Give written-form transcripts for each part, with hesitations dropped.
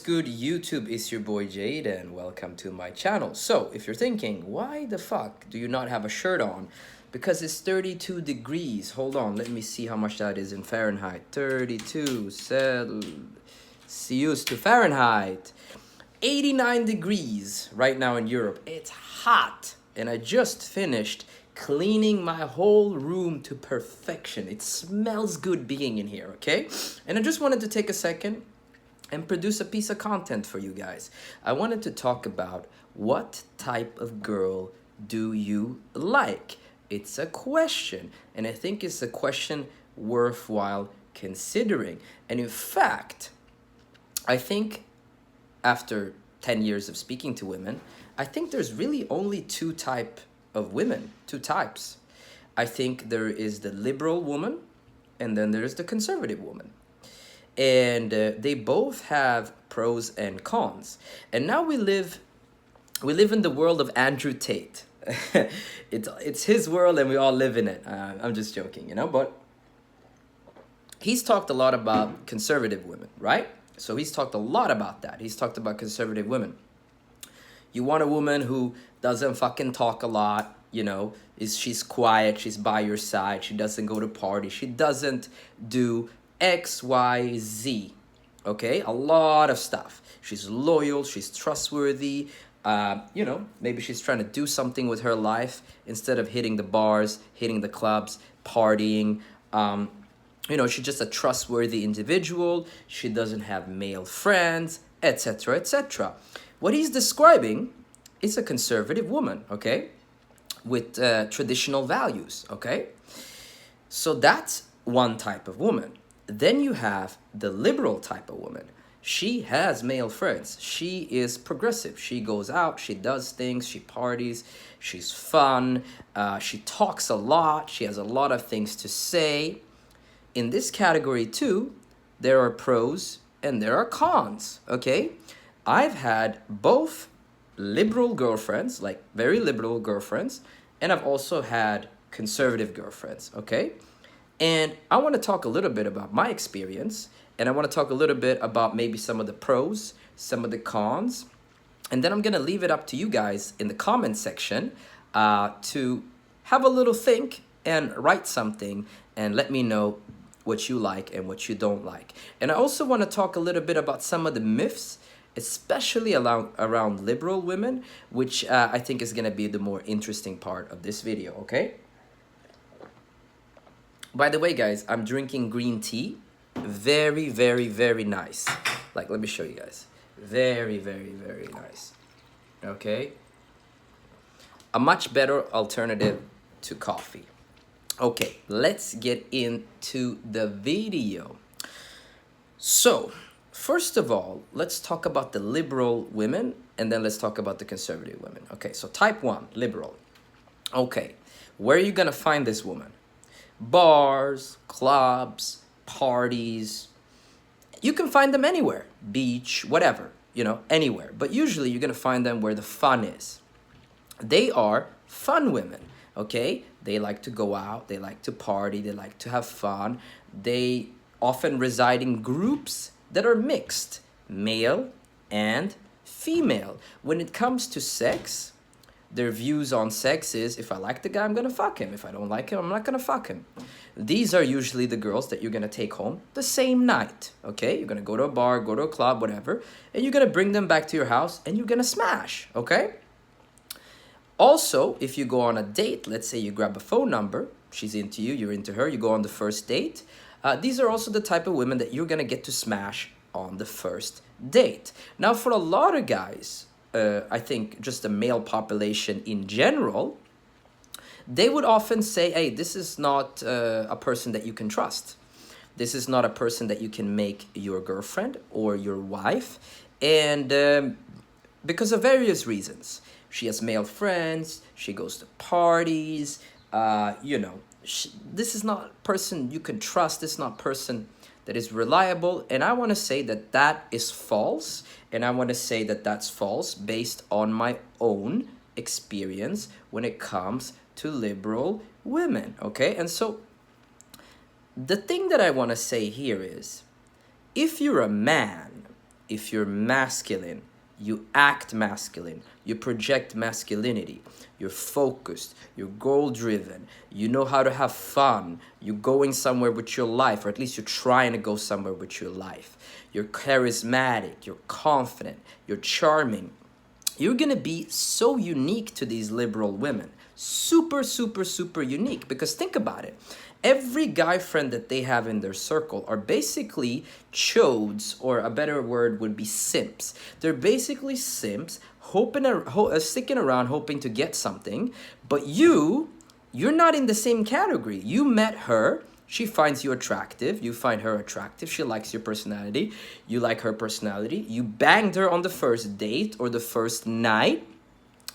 good, YouTube? It's your boy Jayden. Welcome to my channel. So, if you're thinking, why the fuck do you not have a shirt on? Because it's 32 degrees. Hold on, let me see how much that is in Fahrenheit. 32 Celsius to Fahrenheit. 89 degrees right now in Europe. It's hot. And I just finished cleaning my whole room to perfection. It smells good being in here, okay? And I just wanted to take a second and produce a piece of content for you guys. I wanted to talk about what type of girl do you like? It's a question, and I think it's a question worthwhile considering. And in fact, I think after 10 years of speaking to women, I think there's really only two types. I think there is the liberal woman, and then there's the conservative woman. And they both have pros and cons. And now we live in the world of Andrew Tate. It's his world and we all live in it. I'm just joking, but he's talked a lot about conservative women, right? So he's talked a lot about that. He's talked about conservative women. You want a woman who doesn't fucking talk a lot, she's quiet, she's by your side, she doesn't go to parties, she doesn't do X, Y, Z, okay? A lot of stuff. She's loyal, she's trustworthy, maybe she's trying to do something with her life instead of hitting the bars, hitting the clubs, partying. She's just a trustworthy individual. She doesn't have male friends, etc., etc. What he's describing is a conservative woman, okay? With traditional values, okay? So that's one type of woman. Then you have the liberal type of woman. She has male friends. She is progressive. She goes out, she does things, she parties, she's fun, she talks a lot, she has a lot of things to say. In this category too, there are pros and there are cons, okay? I've had both liberal girlfriends, like very liberal girlfriends, and I've also had conservative girlfriends, okay? And I want to talk a little bit about my experience, and I want to talk a little bit about maybe some of the pros, some of the cons, and then I'm going to leave it up to you guys in the comment section to have a little think and write something and let me know what you like and what you don't like. And I also want to talk a little bit about some of the myths, especially around liberal women, which I think is going to be the more interesting part of this video, okay? By the way, guys, I'm drinking green tea. Very, very, very nice. Like, let me show you guys. Very, very, very nice. Okay? A much better alternative to coffee. Okay, let's get into the video. So, first of all, let's talk about the liberal women, and then let's talk about the conservative women. Okay, so type 1, liberal. Okay, where are you going to find this woman? Bars, clubs, parties. You can find them anywhere. Beach, whatever, anywhere. But usually you're going to find them where the fun is. They are fun women, okay? They like to go out, they like to party, they like to have fun. They often reside in groups that are mixed, male and female. When it comes to sex, their views on sex is, if I like the guy, I'm going to fuck him. If I don't like him, I'm not going to fuck him. These are usually the girls that you're going to take home the same night, okay? You're going to go to a bar, go to a club, whatever, and you're going to bring them back to your house and you're going to smash, okay? Also, if you go on a date, let's say you grab a phone number, she's into you, you're into her, you go on the first date. These are also the type of women that you're going to get to smash on the first date. Now, for a lot of guys, I think just the male population in general, they would often say, hey, this is not a person that you can trust. This is not a person that you can make your girlfriend or your wife. And because of various reasons. She has male friends, she goes to parties, this is not a person you can trust, this is not a person that is reliable, and I want to say that that is false, and I want to say that that's false based on my own experience when it comes to liberal women, okay? And so the thing that I want to say here is, if you're a man if you're masculine, you act masculine, you project masculinity, you're focused, you're goal driven, you know how to have fun, you're going somewhere with your life, or at least you're trying to go somewhere with your life, you're charismatic, you're confident, you're charming, you're gonna be so unique to these liberal women. Super, super, super unique. Because think about it. Every guy friend that they have in their circle are basically chodes, or a better word would be simps. They're basically simps, sticking around hoping to get something, but you're not in the same category. You met her, she finds you attractive, you find her attractive, she likes your personality, you like her personality, you banged her on the first date or the first night,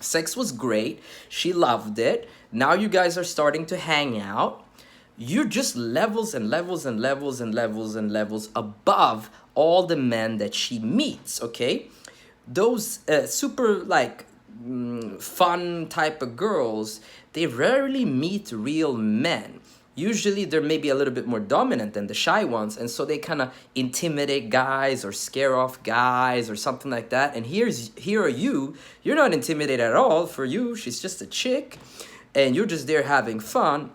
sex was great, she loved it, now you guys are starting to hang out, you're just levels and levels and levels and levels and levels above all the men that she meets, okay? Those super like fun type of girls, they rarely meet real men. Usually they're maybe a little bit more dominant than the shy ones, and so they kind of intimidate guys or scare off guys or something like that. And here are you're not intimidated at all. For you, she's just a chick, and you're just there having fun.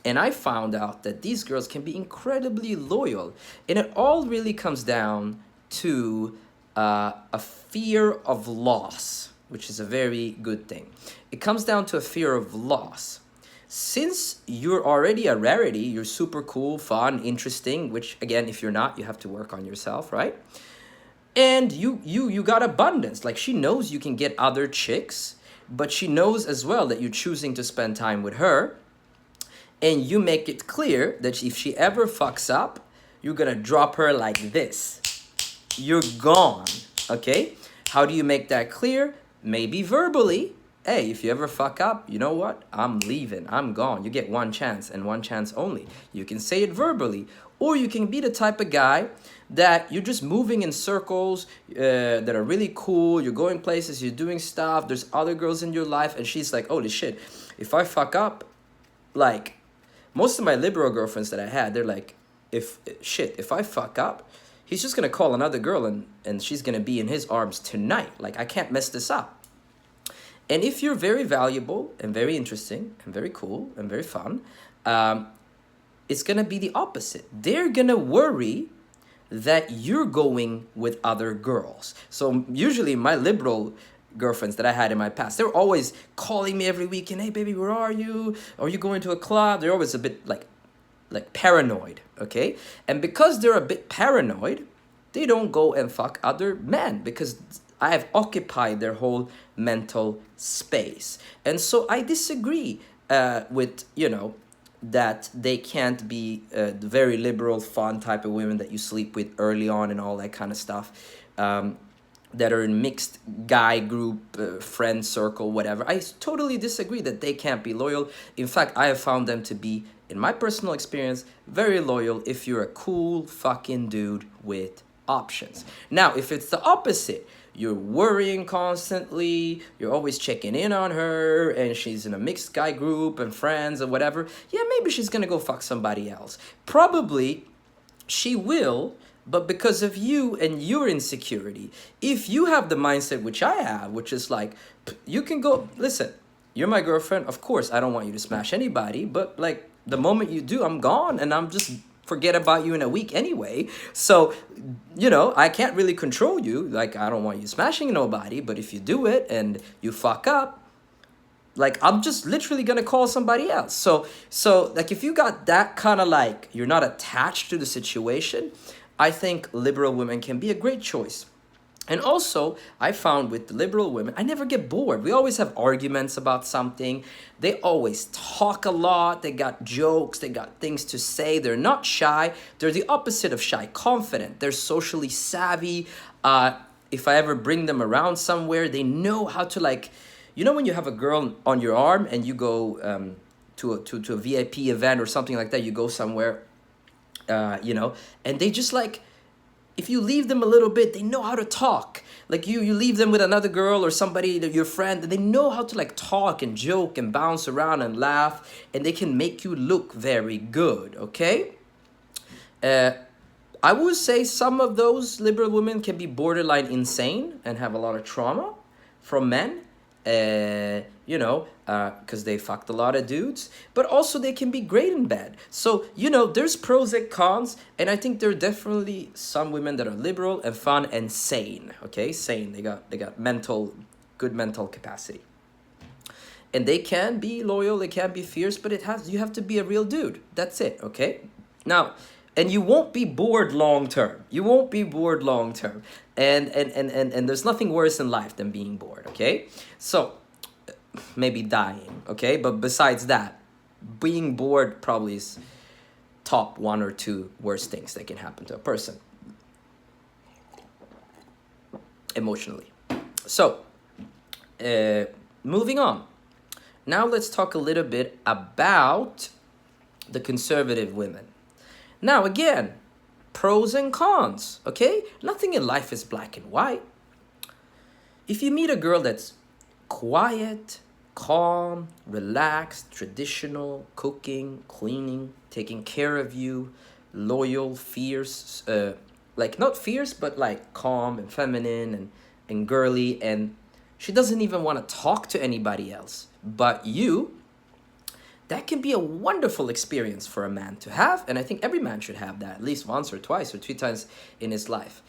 And I found out that these girls can be incredibly loyal, and it all really comes down to a fear of loss, which is a very good thing. It comes down to a fear of loss. Since you're already a rarity, you're super cool, fun, interesting, which again, if you're not, you have to work on yourself, right? And you got abundance. Like, she knows you can get other chicks, but she knows as well that you're choosing to spend time with her. And you make it clear that if she ever fucks up, you're gonna drop her like this. You're gone, okay? How do you make that clear? Maybe verbally. Hey, if you ever fuck up, you know what? I'm leaving. I'm gone. You get one chance and one chance only. You can say it verbally. Or you can be the type of guy that you're just moving in circles that are really cool. You're going places, you're doing stuff. There's other girls in your life, and she's like, holy shit, if I fuck up, like, most of my liberal girlfriends that I had, they're like, if I fuck up, he's just gonna call another girl and she's gonna be in his arms tonight. Like, I can't mess this up. And if you're very valuable and very interesting and very cool and very fun, it's gonna be the opposite. They're gonna worry that you're going with other girls. So usually my liberal girlfriends that I had in my past, they were always calling me every weekend. Hey baby, where are you? Are you going to a club? They're always a bit like paranoid, okay? And because they're a bit paranoid, they don't go and fuck other men because I have occupied their whole mental space. And so I disagree with, that they can't be the very liberal, fun type of women that you sleep with early on and all that kind of stuff. That are in mixed guy group, friend circle, whatever. I totally disagree that they can't be loyal. In fact, I have found them to be, in my personal experience, very loyal if you're a cool fucking dude with options. Now, if it's the opposite, you're worrying constantly, you're always checking in on her, and she's in a mixed guy group and friends or whatever, yeah, maybe she's gonna go fuck somebody else. Probably she will, but because of you and your insecurity. If you have the mindset which I have, which is like, you can go, listen, you're my girlfriend, of course I don't want you to smash anybody, but like the moment you do, I'm gone, and I'm just forget about you in a week anyway. So, I can't really control you. Like, I don't want you smashing nobody, but if you do it and you fuck up, like, I'm just literally gonna call somebody else. So like, if you got that kind of like, you're not attached to the situation, I think liberal women can be a great choice. And also, I found with the liberal women, I never get bored. We always have arguments about something. They always talk a lot. They got jokes. They got things to say. They're not shy. They're the opposite of shy, confident. They're socially savvy. If I ever bring them around somewhere, they know how to, like, when you have a girl on your arm and you go to a VIP event or something like that, you go somewhere, and they just like, if you leave them a little bit, they know how to talk. Like you leave them with another girl or somebody, your friend, and they know how to like talk and joke and bounce around and laugh, and they can make you look very good, okay? I would say some of those liberal women can be borderline insane and have a lot of trauma from men, because they fucked a lot of dudes. But also they can be great in bed. So, there's pros and cons. And I think there are definitely some women that are liberal and fun and sane. Okay, sane. They got good mental capacity. And they can be loyal, they can be fierce, but you have to be a real dude. That's it, okay? Now, and you won't be bored long term. You won't be bored long term. And there's nothing worse in life than being bored, okay? So, maybe dying, okay? But besides that, being bored probably is top one or two worst things that can happen to a person emotionally. So, moving on. Now let's talk a little bit about the conservative women. Now again, pros and cons, okay? Nothing in life is black and white. If you meet a girl that's quiet, calm, relaxed, traditional, cooking, cleaning, taking care of you, loyal, fierce, like not fierce, but like calm and feminine and girly, and she doesn't even want to talk to anybody else but you, that can be a wonderful experience for a man to have. And I think every man should have that at least once or twice or 3 times in his life.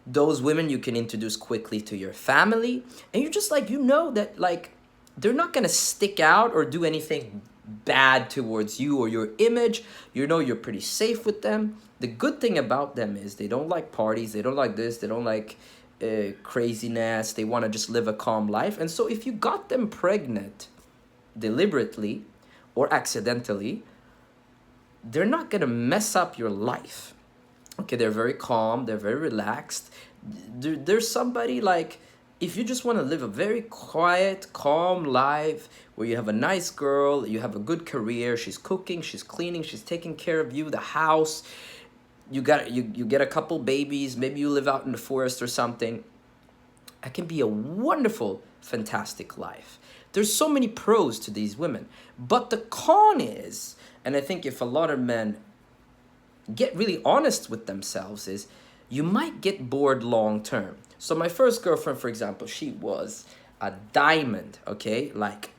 Those women you can introduce quickly to your family. And you're just like, that like they're not going to stick out or do anything bad towards you or your image. You're pretty safe with them. The good thing about them is they don't like parties. They don't like this. They don't like craziness. They want to just live a calm life. And so if you got them pregnant deliberately or accidentally, they're not going to mess up your life. Okay, they're very calm, they're very relaxed. There's somebody like, if you just want to live a very quiet, calm life where you have a nice girl, you have a good career, she's cooking, she's cleaning, she's taking care of you, the house, you get a couple babies, maybe you live out in the forest or something. That can be a wonderful, fantastic life. There's so many pros to these women. But the con is, and I think if a lot of men get really honest with themselves, is you might get bored long term. So my first girlfriend, for example, she was a diamond, okay? Like,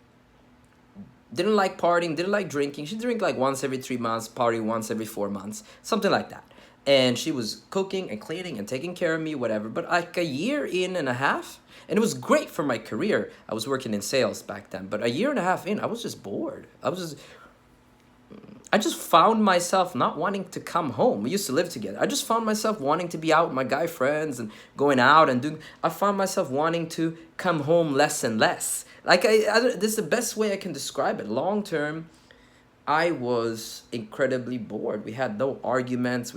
didn't like partying, didn't like drinking. She'd drink like once every 3 months, party once every 4 months, something like that. And she was cooking and cleaning and taking care of me, whatever. But like a year in and a half, and it was great for my career. I was working in sales back then. But a year and a half in, I was just bored. I just found myself not wanting to come home. We used to live together. I just found myself wanting to be out with my guy friends and going out and doing. I found myself wanting to come home less and less. Like, this is the best way I can describe it. Long term, I was incredibly bored. We had no arguments.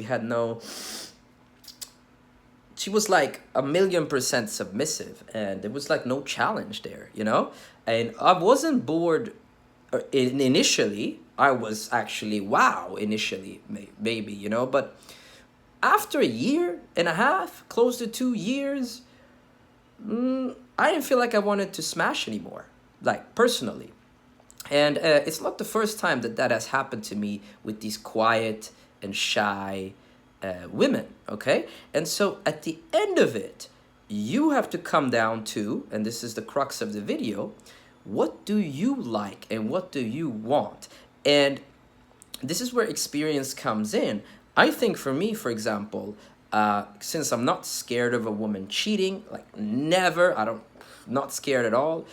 She was like 1,000,000% submissive, and there was like no challenge there, And I wasn't bored initially. I was actually, wow, initially, maybe, But after a year and a half, close to 2 years, I didn't feel like I wanted to smash anymore, like personally. And it's not the first time that has happened to me with these quiet and shy women, okay? And so at the end of it, you have to come down to, and this is the crux of the video, what do you like and what do you want? And this is where experience comes in. I think for me, for example, since I'm not scared of a woman cheating, like never, not scared at all.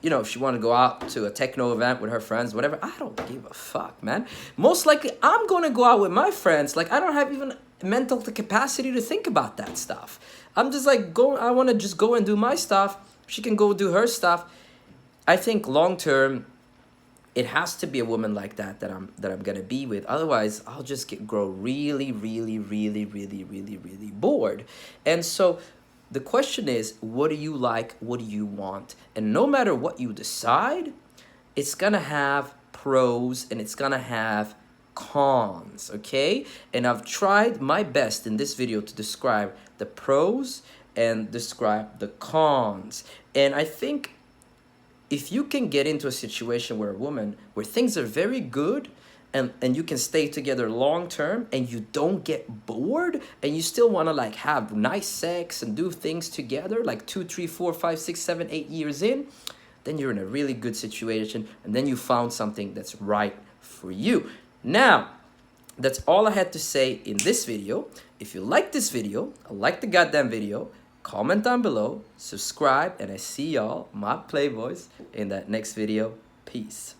If she want to go out to a techno event with her friends, whatever, I don't give a fuck, man. Most likely, I'm going to go out with my friends. Like, I don't have even mental capacity to think about that stuff. I'm just like, I want to just go and do my stuff. She can go do her stuff. I think long term, it has to be a woman like that I'm going to be with. Otherwise, I'll just grow really, really, really, really, really, really bored. And so the question is, what do you like? What do you want? And no matter what you decide, it's going to have pros and it's going to have cons, okay? And I've tried my best in this video to describe the pros and describe the cons. And I think if you can get into a situation where things are very good, and you can stay together long term and you don't get bored and you still want to like have nice sex and do things together like 2, 3, 4, 5, 6, 7, 8 years in, then you're in a really good situation, and then you found something that's right for you. Now, that's all I had to say in this video. If you like this video, like the goddamn video, comment down below, subscribe, and I see y'all, my playboys, in that next video. Peace.